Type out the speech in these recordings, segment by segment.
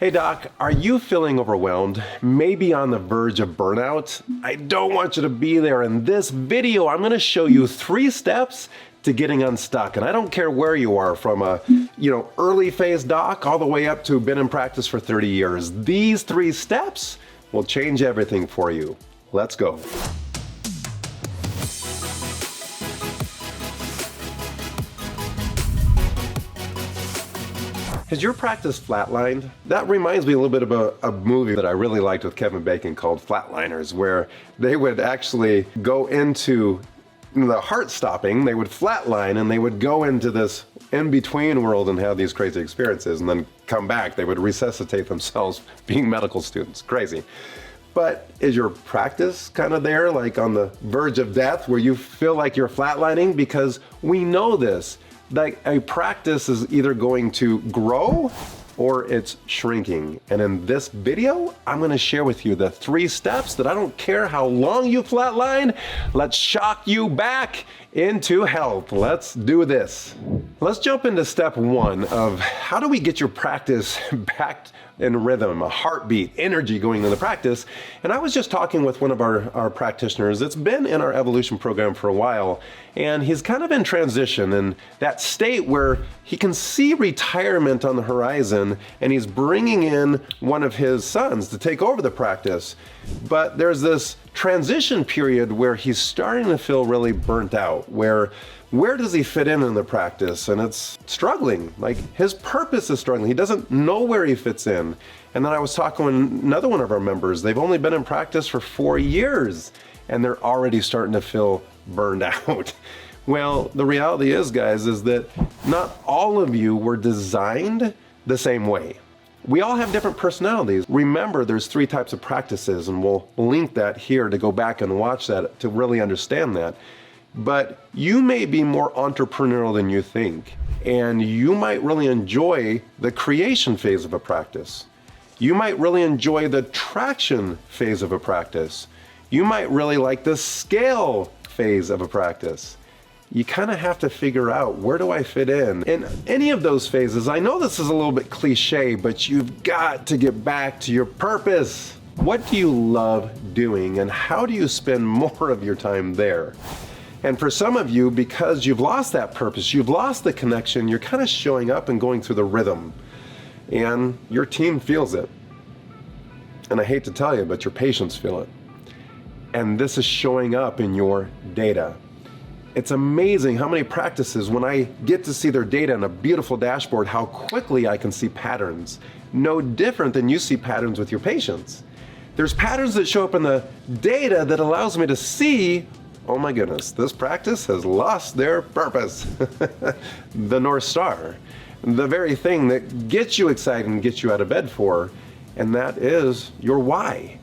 Hey doc, are you feeling overwhelmed? Maybe on the verge of burnout? I don't want you to be there. In this video, I'm going to show you 3 steps to getting unstuck. And I don't care where you are, from a early phase doc all the way up to been in practice for 30 years. These 3 steps will change everything for you. Let's go. Has your practice flatlined? That reminds me a little bit of a movie that I really liked with Kevin Bacon called Flatliners, where they would actually go into the heart stopping, they would flatline and they would go into this in-between world and have these crazy experiences and then come back. They would resuscitate themselves being medical students. Crazy. But is your practice kind of there, like on the verge of death, where you feel like you're flatlining? Because we know this. Like, a practice is either going to grow or it's shrinking. And in this video, I'm going to share with you the 3 steps that I don't care how long you flatline, let's shock you back into health. Let's do this. Let's jump into step 1 of how do we get your practice back in rhythm, a heartbeat, energy going into the practice. And I was just talking with one of our practitioners that's been in our evolution program for a while, and he's kind of in transition in that state where he can see retirement on the horizon, and he's bringing in one of his sons to take over the practice. But there's this transition period where he's starting to feel really burnt out, where does he fit in the practice? And it's struggling. Like, his purpose is struggling. He doesn't know where he fits in. And then I was talking with another one of our members. They've only been in practice for 4 years, and they're already starting to feel burned out. Well, the reality is, guys, is that not all of you were designed the same way. We all have different personalities. Remember, there's 3 types of practices, and we'll link that here to go back and watch that to really understand that. But you may be more entrepreneurial than you think, and you might really enjoy the creation phase of a practice. You might really enjoy the traction phase of a practice. You might really like the scale phase of a practice. You kind of have to figure out, where do I fit in? In any of those phases, I know this is a little bit cliche, but you've got to get back to your purpose. What do you love doing, and how do you spend more of your time there? And for some of you, because you've lost that purpose, you've lost the connection, you're kind of showing up and going through the rhythm, and your team feels it. And I hate to tell you, but your patients feel it. And this is showing up in your data. It's amazing how many practices, when I get to see their data in a beautiful dashboard, how quickly I can see patterns. No different than you see patterns with your patients. There's patterns that show up in the data that allows me to see, oh my goodness, this practice has lost their purpose. The North Star, the very thing that gets you excited and gets you out of bed for, and that is your why.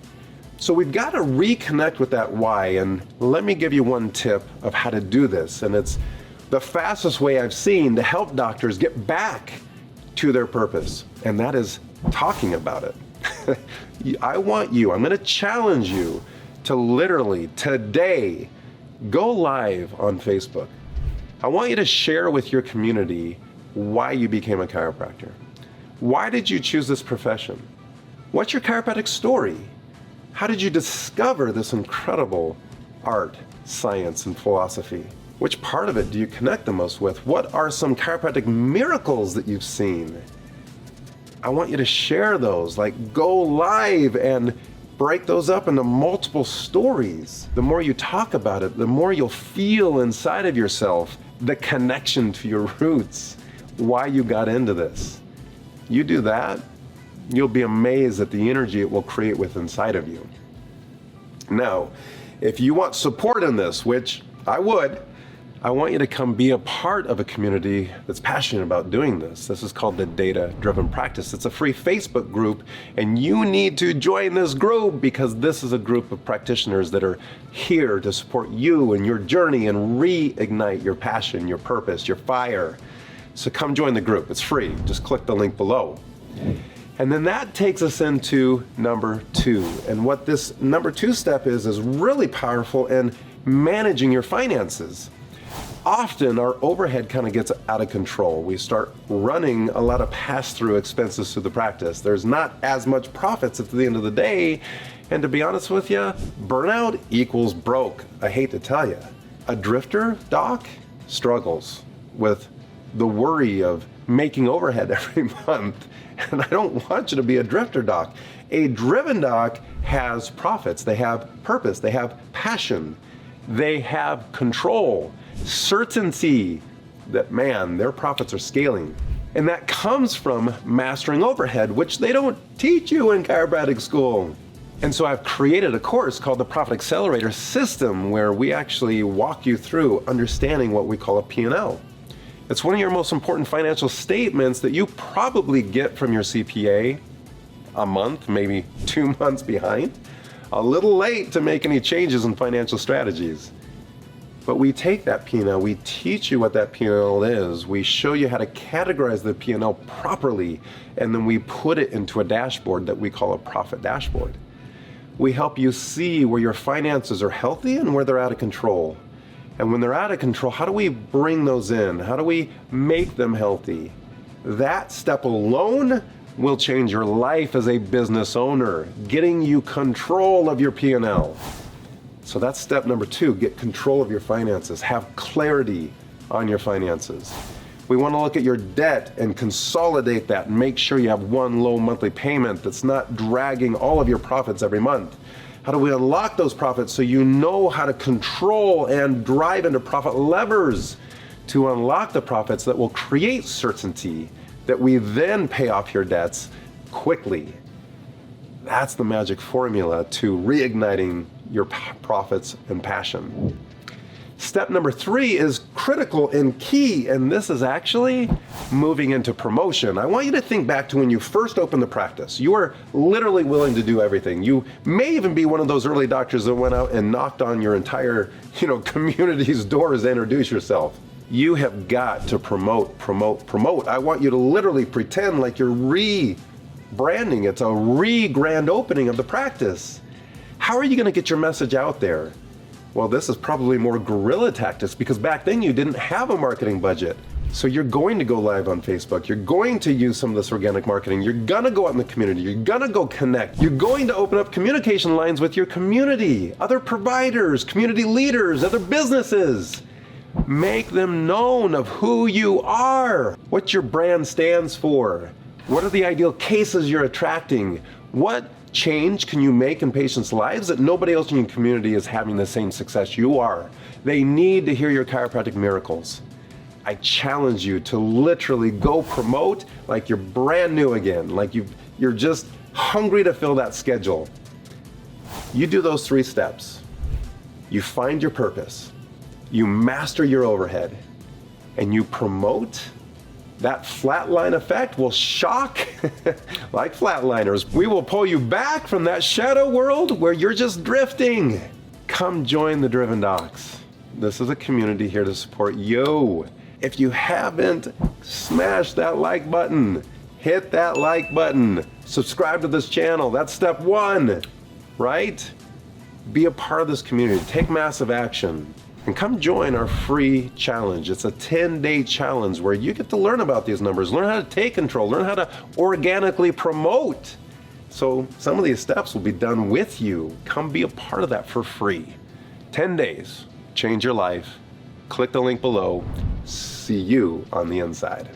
So we've got to reconnect with that why, and let me give you one tip of how to do this, and it's the fastest way I've seen to help doctors get back to their purpose, and that is talking about it. I'm going to challenge you to literally today go live on Facebook. I want you to share with your community why you became a chiropractor. Why did you choose this profession? What's your chiropractic story? How did you discover this incredible art, science, and philosophy? Which part of it do you connect the most with? What are some chiropractic miracles that you've seen? I want you to share those, like go live and break those up into multiple stories. The more you talk about it, the more you'll feel inside of yourself the connection to your roots, why you got into this. You do that, you'll be amazed at the energy it will create within inside of you. Now, if you want support in this, which I would, I want you to come be a part of a community that's passionate about doing this. This is called the Data Driven Practice. It's a free Facebook group, and you need to join this group because this is a group of practitioners that are here to support you in your journey and reignite your passion, your purpose, your fire. So come join the group. It's free. Just click the link below. And then that takes us into number 2. And what this number 2 step is really powerful in managing your finances. often our overhead kind of gets out of control. We start running a lot of pass-through expenses through the practice. There's not as much profits at the end of the day. And to be honest with you, burnout equals broke. I hate to tell you. A drifter doc struggles with the worry of making overhead every month. And I don't want you to be a drifter doc. A driven doc has profits. They have purpose. They have passion. They have control, certainty that, man, their profits are scaling. And that comes from mastering overhead, which they don't teach you in chiropractic school. And so I've created a course called the Profit Accelerator System, where we actually walk you through understanding what we call a P&L. It's one of your most important financial statements that you probably get from your CPA a month, maybe 2 months behind. A little late to make any changes in financial strategies. But we take that P&L, we teach you what that P&L is, we show you how to categorize the P&L properly, and then we put it into a dashboard that we call a profit dashboard. We help you see where your finances are healthy and where they're out of control. And when they're out of control, how do we bring those in? How do we make them healthy? That step alone will change your life as a business owner, getting you control of your P&L. So that's step number 2, get control of your finances, have clarity on your finances. We want to look at your debt and consolidate that and make sure you have one low monthly payment that's not dragging all of your profits every month. How do we unlock those profits so you know how to control and drive into profit levers to unlock the profits that will create certainty that we then pay off your debts quickly? That's the magic formula to reigniting your profits and passion. Step number 3 is critical and key, and this is actually moving into promotion. I want you to think back to when you first opened the practice. You were literally willing to do everything. You may even be one of those early doctors that went out and knocked on your entire, community's doors to introduce yourself. You have got to promote. I want you to literally pretend like you're rebranding. It's a grand opening of the practice. How are you going to get your message out there? Well, this is probably more guerrilla tactics, because back then you didn't have a marketing budget. So you're going to go live on Facebook. You're going to use some of this organic marketing. You're going to go out in the community. You're going to go connect. You're going to open up communication lines with your community, other providers, community leaders, other businesses. Make them known of who you are, what your brand stands for, what are the ideal cases you're attracting, what change can you make in patients' lives that nobody else in your community is having the same success you are. They need to hear your chiropractic miracles. I challenge you to literally go promote like you're brand new again, like you're just hungry to fill that schedule. You do those 3 steps. You find your purpose, you master your overhead, and you promote. That flatline effect will shock like flatliners. We will pull you back from that shadow world where you're just drifting. Come join the Driven Docs. This is a community here to support you. If you haven't, smash that like button. Hit that like button. Subscribe to this channel. That's step 1, right? Be a part of this community. Take massive action. And come join our free challenge. It's a 10-day challenge where you get to learn about these numbers, learn how to take control, learn how to organically promote. So some of these steps will be done with you. Come be a part of that for free. 10 days, change your life. Click the link below. See you on the inside.